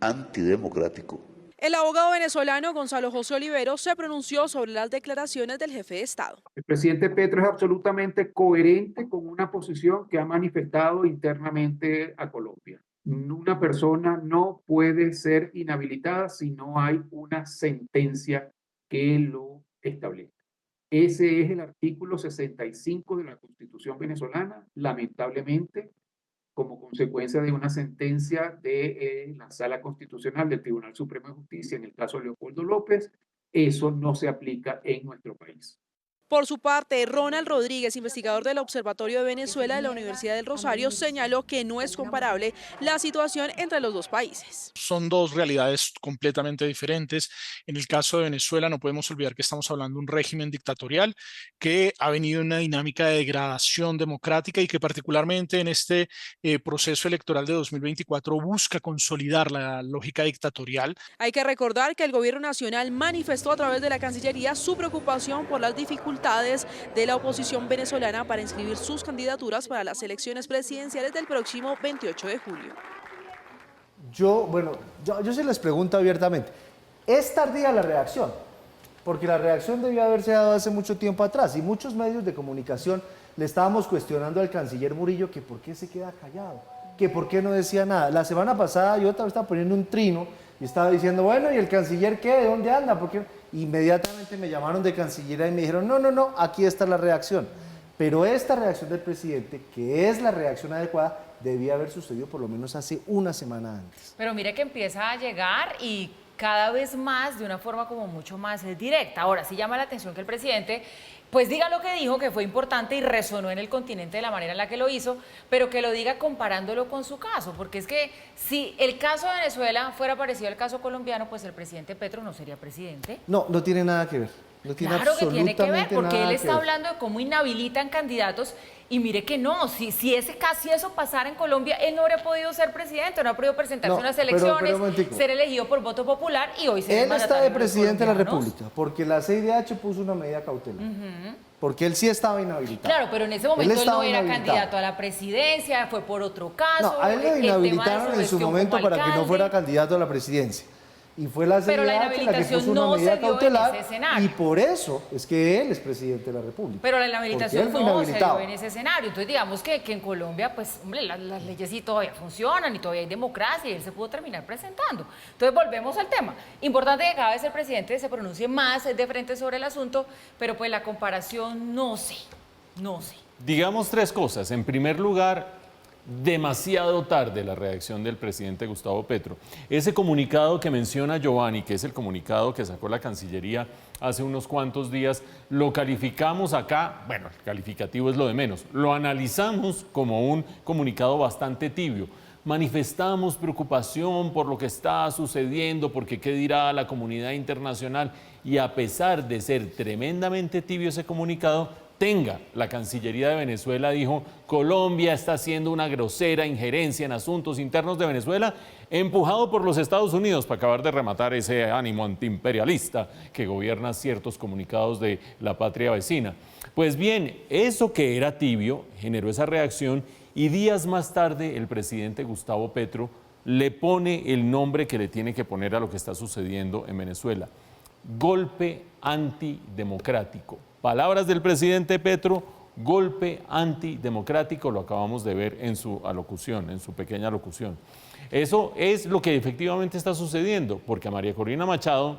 antidemocrático. El abogado venezolano Gonzalo José Olivero se pronunció sobre las declaraciones del jefe de Estado. El presidente Petro es absolutamente coherente con una posición que ha manifestado internamente a Colombia. Una persona no puede ser inhabilitada si no hay una sentencia que lo establezca. Ese es el artículo 65 de la Constitución venezolana. Lamentablemente, como consecuencia de una sentencia de la Sala Constitucional del Tribunal Supremo de Justicia en el caso de Leopoldo López, eso no se aplica en nuestro país. Por su parte, Ronald Rodríguez, investigador del Observatorio de Venezuela de la Universidad del Rosario, señaló que no es comparable la situación entre los dos países. Son dos realidades completamente diferentes. En el caso de Venezuela no podemos olvidar que estamos hablando de un régimen dictatorial que ha venido en una dinámica de degradación democrática y que particularmente en este proceso electoral de 2024 busca consolidar la lógica dictatorial. Hay que recordar que el gobierno nacional manifestó a través de la Cancillería su preocupación por las dificultades de la oposición venezolana para inscribir sus candidaturas para las elecciones presidenciales del próximo 28 de julio. Yo se les pregunto abiertamente, ¿es tardía la reacción? Porque la reacción debió haberse dado hace mucho tiempo atrás y muchos medios de comunicación le estábamos cuestionando al canciller Murillo que por qué se queda callado, que por qué no decía nada. La semana pasada yo estaba poniendo un trino y estaba diciendo, bueno, ¿y el canciller qué? ¿De dónde anda? ¿Por qué? Inmediatamente me llamaron de Cancillería y me dijeron, no, aquí está la reacción. Pero esta reacción del presidente, que es la reacción adecuada, debía haber sucedido por lo menos hace una semana antes. Pero mire que empieza a llegar y cada vez más de una forma como mucho más directa. Ahora, sí llama la atención que el presidente pues diga lo que dijo, que fue importante y resonó en el continente de la manera en la que lo hizo, pero que lo diga comparándolo con su caso, porque es que si el caso de Venezuela fuera parecido al caso colombiano, pues el presidente Petro no sería presidente. No tiene nada que ver. No tiene claro que tiene que ver, porque él está ver. hablando de cómo inhabilitan candidatos y mire que no, si eso pasara en Colombia, él no habría podido ser presidente, no habría podido presentarse en las elecciones, ser elegido por voto popular y hoy ser él está de presidente de la República, porque la CIDH puso una medida cautelar. Porque él sí estaba inhabilitado. Claro, pero en ese momento él no era candidato a la presidencia, fue por otro caso. No, a él lo inhabilitaron en su momento para que no fuera candidato a la presidencia. Y fue la CIDH la que puso una medida cautelar y por eso es que él es presidente de la República. Pero la inhabilitación no se dio en ese escenario. Entonces digamos que en Colombia, pues hombre, las leyes sí todavía funcionan y todavía hay democracia y él se pudo terminar presentando. Entonces volvemos al tema. Importante que cada vez el presidente se pronuncie más de frente sobre el asunto, pero pues la comparación no sé. Digamos tres cosas. En primer lugar, demasiado tarde la reacción del presidente Gustavo Petro. Ese comunicado que menciona Giovanni, que es el comunicado que sacó la Cancillería hace unos cuantos días, lo calificamos acá, bueno, el calificativo es lo de menos, lo analizamos como un comunicado bastante tibio. Manifestamos preocupación por lo que está sucediendo, porque qué dirá la comunidad internacional, y a pesar de ser tremendamente tibio ese comunicado, la Cancillería de Venezuela dijo, Colombia está haciendo una grosera injerencia en asuntos internos de Venezuela, empujado por los Estados Unidos, para acabar de rematar ese ánimo antiimperialista que gobierna ciertos comunicados de la patria vecina. Pues bien, eso que era tibio generó esa reacción y días más tarde el presidente Gustavo Petro le pone el nombre que le tiene que poner a lo que está sucediendo en Venezuela: golpe antidemocrático. Palabras del presidente Petro, golpe antidemocrático, lo acabamos de ver en su alocución, en su pequeña alocución. Eso es lo que efectivamente está sucediendo, porque a María Corina Machado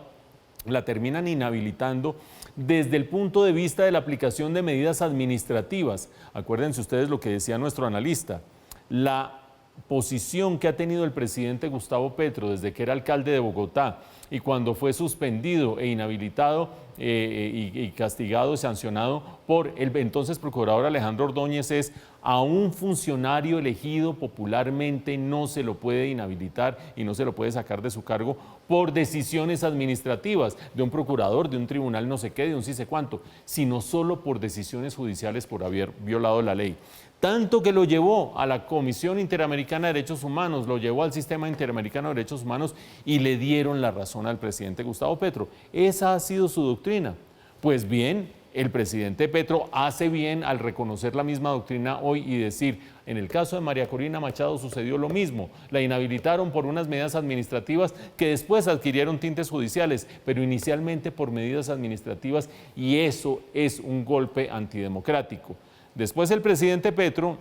la terminan inhabilitando desde el punto de vista de la aplicación de medidas administrativas. Acuérdense ustedes lo que decía nuestro analista, la posición que ha tenido el presidente Gustavo Petro desde que era alcalde de Bogotá y cuando fue suspendido e inhabilitado y castigado y sancionado por el entonces procurador Alejandro Ordóñez es: a un funcionario elegido popularmente no se lo puede inhabilitar y no se lo puede sacar de su cargo por decisiones administrativas de un procurador, de un tribunal no sé qué, de un sí sé cuánto, sino solo por decisiones judiciales por haber violado la ley. tanto que lo llevó a la Comisión Interamericana de Derechos Humanos, lo llevó al Sistema Interamericano de Derechos Humanos y le dieron la razón al presidente Gustavo Petro. Esa ha sido su doctrina. Pues bien, el presidente Petro hace bien al reconocer la misma doctrina hoy y decir, en el caso de María Corina Machado sucedió lo mismo. La inhabilitaron por unas medidas administrativas que después adquirieron tintes judiciales, pero inicialmente por medidas administrativas, y eso es un golpe antidemocrático. Después el presidente Petro,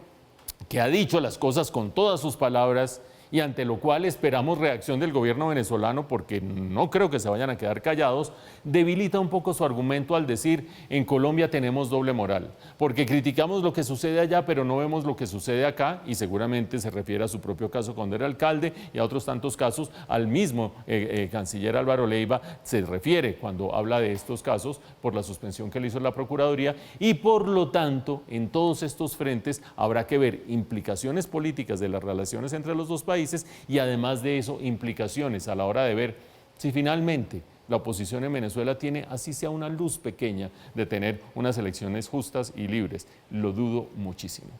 que ha dicho las cosas con todas sus palabras, y ante lo cual esperamos reacción del gobierno venezolano, porque no creo que se vayan a quedar callados, debilita un poco su argumento al decir, en Colombia tenemos doble moral, porque criticamos lo que sucede allá, pero no vemos lo que sucede acá, y seguramente se refiere a su propio caso cuando era alcalde, y a otros tantos casos, al mismo canciller Álvaro Leiva se refiere cuando habla de estos casos, por la suspensión que le hizo la Procuraduría, y por lo tanto, en todos estos frentes habrá que ver implicaciones políticas de las relaciones entre los dos países, y además de eso, implicaciones a la hora de ver si finalmente la oposición en Venezuela tiene, así sea una luz pequeña, de tener unas elecciones justas y libres. Lo dudo muchísimo.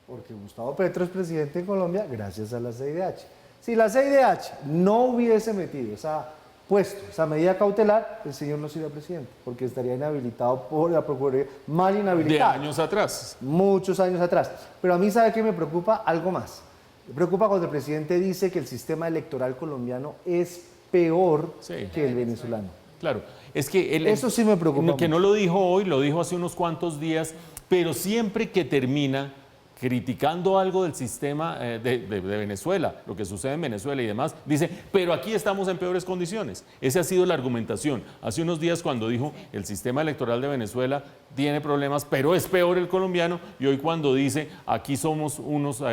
Porque Gustavo Petro es presidente en Colombia gracias a la CIDH. Si la CIDH no hubiese metido esa medida cautelar, el señor no sería presidente, porque estaría inhabilitado por la Procuraduría, mal inhabilitado. De años atrás. Muchos años atrás. Pero a mí, ¿sabe qué me preocupa? Algo más. Me preocupa cuando el presidente dice que el sistema electoral colombiano es peor que el venezolano. Claro, es que eso sí me preocupa. Que no lo dijo hoy, lo dijo hace unos cuantos días, pero siempre que termina criticando algo del sistema de Venezuela, lo que sucede en Venezuela y demás, dice, pero aquí estamos en peores condiciones. Esa ha sido la argumentación. Hace unos días cuando dijo, el sistema electoral de Venezuela tiene problemas, pero es peor el colombiano, y hoy cuando dice, aquí somos unos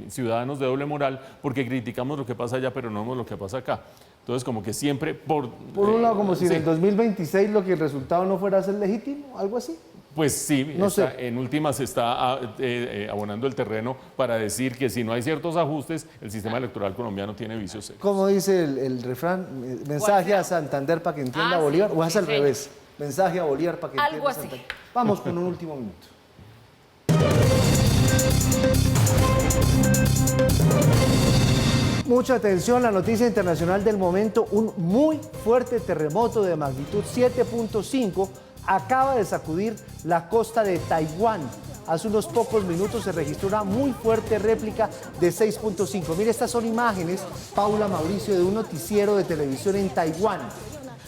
ciudadanos de doble moral, porque criticamos lo que pasa allá, pero no vemos lo que pasa acá. Entonces, como que siempre por un lado, como si en el 2026 lo que el resultado no fuera a ser legítimo, algo así. Pues sí, en últimas se está abonando el terreno para decir que si no hay ciertos ajustes, el sistema electoral colombiano tiene vicios secos. Como dice el refrán, mensaje a Santander para que entienda Bolívar, o es al revés, mensaje a Bolívar para que entienda Santander. Vamos con un último minuto. Mucha atención, la noticia internacional del momento, un muy fuerte terremoto de magnitud 7.5 acaba de sacudir la costa de Taiwán. Hace unos pocos minutos se registró una muy fuerte réplica de 6.5. Mire, estas son imágenes, Paula, Mauricio, de un noticiero de televisión en Taiwán.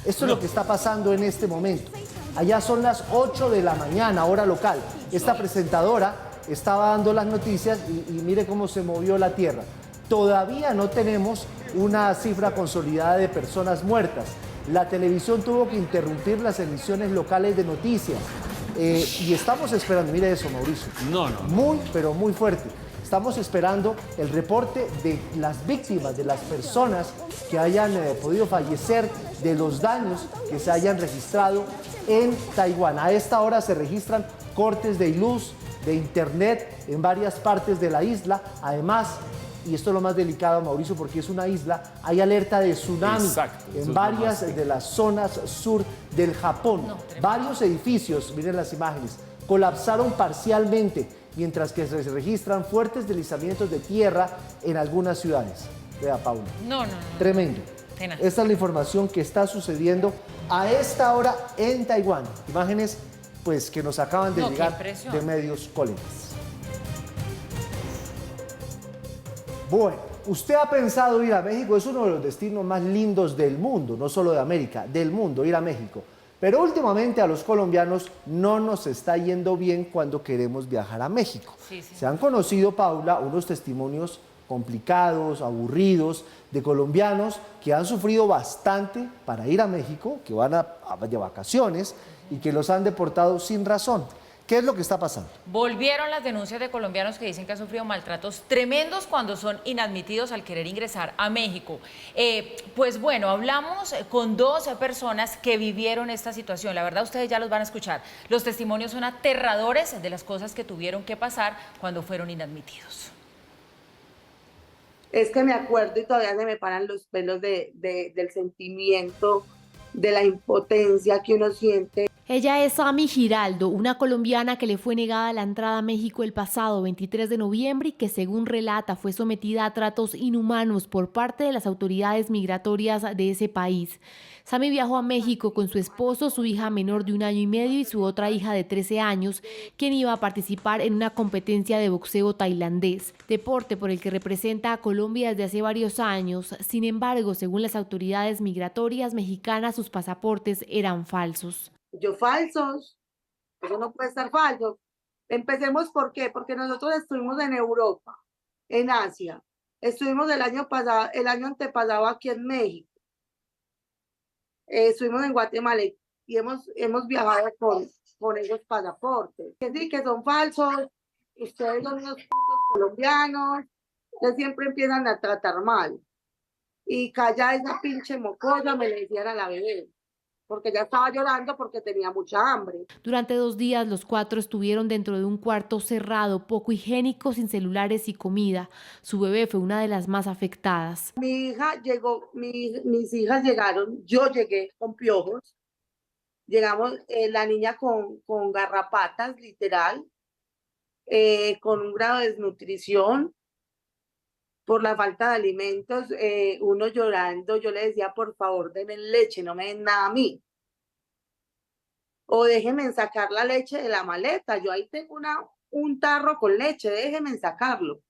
Esto es lo que está pasando en este momento. Allá son las 8 de la mañana, hora local. Esta presentadora estaba dando las noticias y mire cómo se movió la tierra. Todavía no tenemos una cifra consolidada de personas muertas. La televisión tuvo que interrumpir las emisiones locales de noticias. Y estamos esperando, mire eso, Mauricio. Muy, pero muy fuerte. Estamos esperando el reporte de las víctimas, de las personas que hayan podido fallecer, de los daños que se hayan registrado en Taiwán. A esta hora se registran cortes de luz, de internet en varias partes de la isla. Además, y esto es lo más delicado, Mauricio, porque es una isla, hay alerta de tsunami en varias de las zonas sur del Japón. Varios edificios, miren las imágenes, colapsaron parcialmente, mientras que se registran fuertes deslizamientos de tierra en algunas ciudades. Vea, Paula. Tremendo. Esta es la información que está sucediendo a esta hora en Taiwán. Imágenes, pues, que nos acaban de llegar de medios colegas. Bueno, usted ha pensado ir a México, es uno de los destinos más lindos del mundo, no solo de América, del mundo, ir a México. Pero últimamente a los colombianos no nos está yendo bien cuando queremos viajar a México. Se han conocido, Paula, unos testimonios complicados, aburridos, de colombianos que han sufrido bastante para ir a México, que van de vacaciones y que los han deportado sin razón. ¿Qué es lo que está pasando? Volvieron las denuncias de colombianos que dicen que han sufrido maltratos tremendos cuando son inadmitidos al querer ingresar a México. Pues bueno, hablamos con 12 personas que vivieron esta situación. La verdad, ustedes ya los van a escuchar. Los testimonios son aterradores de las cosas que tuvieron que pasar cuando fueron inadmitidos. Es que me acuerdo y todavía se me paran los pelos del sentimiento, de la impotencia que uno siente. Ella es Sami Giraldo, una colombiana que le fue negada la entrada a México el pasado 23 de noviembre y que, según relata, fue sometida a tratos inhumanos por parte de las autoridades migratorias de ese país. Sami viajó a México con su esposo, su hija menor de 1 año y medio y su otra hija de 13 años, quien iba a participar en una competencia de boxeo tailandés, deporte por el que representa a Colombia desde hace varios años. Sin embargo, según las autoridades migratorias mexicanas, sus pasaportes eran falsos. Yo falsos, eso no puede estar falso. Empecemos ¿por qué? Porque nosotros estuvimos en Europa, en Asia, estuvimos el año antepasado aquí en México, estuvimos en Guatemala y hemos viajado con esos pasaportes. Que sí, que son falsos, ustedes son unos putos colombianos, que siempre empiezan a tratar mal. Y calla esa pinche mocosa, me le decían a la bebé, porque ella estaba llorando porque tenía mucha hambre. Durante 2 días los 4 estuvieron dentro de un cuarto cerrado, poco higiénico, sin celulares y comida. Su bebé fue una de las más afectadas. Mi hija llegó, mis hijas llegaron, yo llegué con piojos, llegamos la niña con garrapatas, literal, con un grado de desnutrición por la falta de alimentos, uno llorando. Yo le decía, por favor, denme leche, no me den nada a mí. O déjenme sacar la leche de la maleta, yo ahí tengo un tarro con leche, déjenme sacarlo.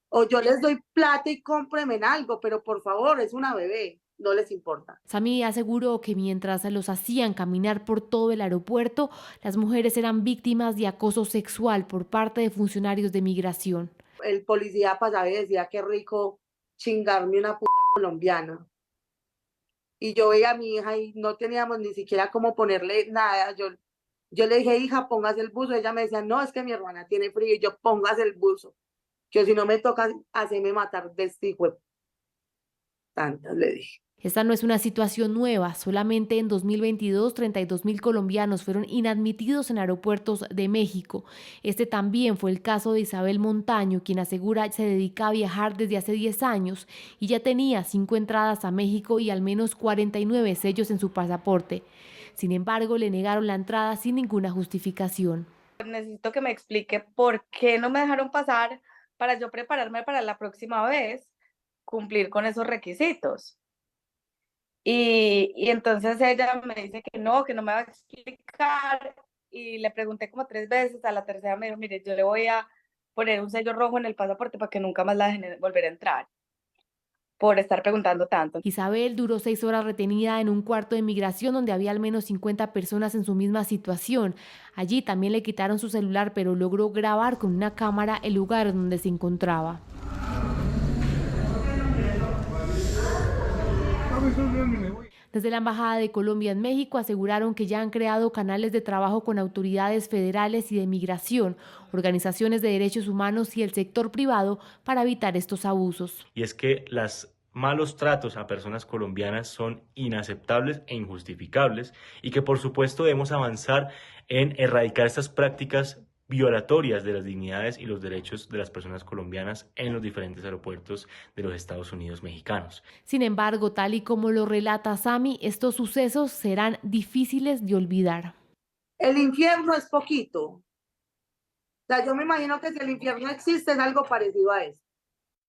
O yo les doy plata y cómprenme algo, pero por favor, es una bebé, no les importa. Sami aseguró que mientras los hacían caminar por todo el aeropuerto, las mujeres eran víctimas de acoso sexual por parte de funcionarios de migración. El policía pasaba y decía, qué rico chingarme una puta colombiana. Y yo veía a mi hija y no teníamos ni siquiera cómo ponerle nada. Yo le dije, hija, póngase el buzo. Ella me decía, no, es que mi hermana tiene frío. Y yo, póngase el buzo. Que si no me toca, hacerme matar de este hijo. Tantas le dije. Esta no es una situación nueva. Solamente en 2022, 32.000 colombianos fueron inadmitidos en aeropuertos de México. Este también fue el caso de Isabel Montaño, quien asegura se dedica a viajar desde hace 10 años y ya tenía 5 entradas a México y al menos 49 sellos en su pasaporte. Sin embargo, le negaron la entrada sin ninguna justificación. Necesito que me explique por qué no me dejaron pasar para yo prepararme para la próxima vez, cumplir con esos requisitos. Y entonces ella me dice que no me va a explicar, y le pregunté como 3 veces. A la tercera me dijo, mire, yo le voy a poner un sello rojo en el pasaporte para que nunca más la dejen volver a entrar, por estar preguntando tanto. Isabel duró 6 horas retenida en un cuarto de migración donde había al menos 50 personas en su misma situación. Allí también le quitaron su celular, pero logró grabar con una cámara el lugar donde se encontraba. Desde la Embajada de Colombia en México aseguraron que ya han creado canales de trabajo con autoridades federales y de migración, organizaciones de derechos humanos y el sector privado para evitar estos abusos. Y es que los malos tratos a personas colombianas son inaceptables e injustificables, y que por supuesto debemos avanzar en erradicar estas prácticas violatorias de las dignidades y los derechos de las personas colombianas en los diferentes aeropuertos de los Estados Unidos mexicanos. Sin embargo, tal y como lo relata Sami, estos sucesos serán difíciles de olvidar. El infierno es poquito. O sea, yo me imagino que si el infierno existe es algo parecido a eso.